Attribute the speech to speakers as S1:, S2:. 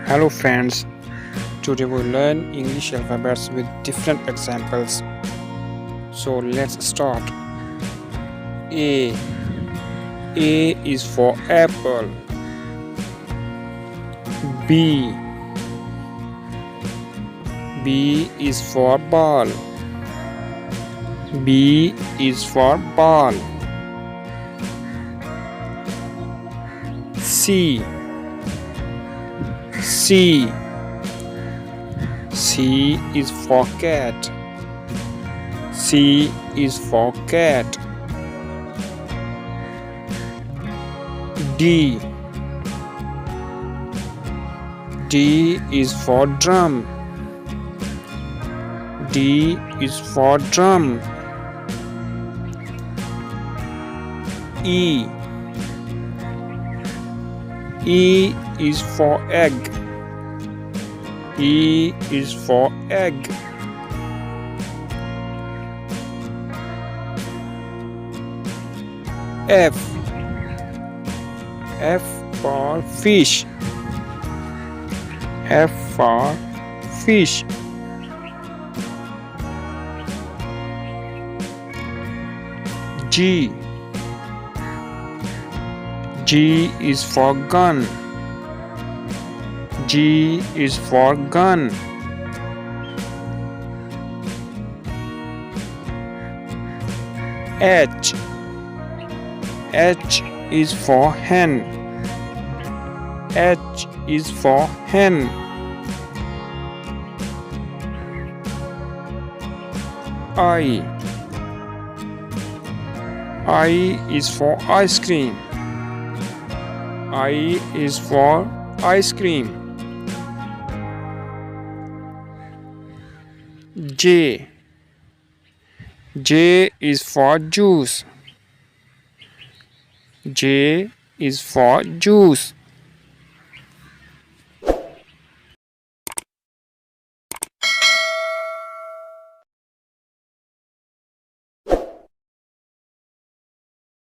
S1: Hello friends, today we learn English alphabets with different examples. So let's start. A. A is for apple. B. B is for ball. B is for ball. C. C. C is for cat. C is for cat. D. D is for drum. D is for drum. E. E is for egg. E is for egg. F. F for fish. F for fish. G. G is for gun. G is for gun. H. H is for hen. H is for hen. I. I is for ice cream. I is for ice cream. J. J is for juice. J is for juice.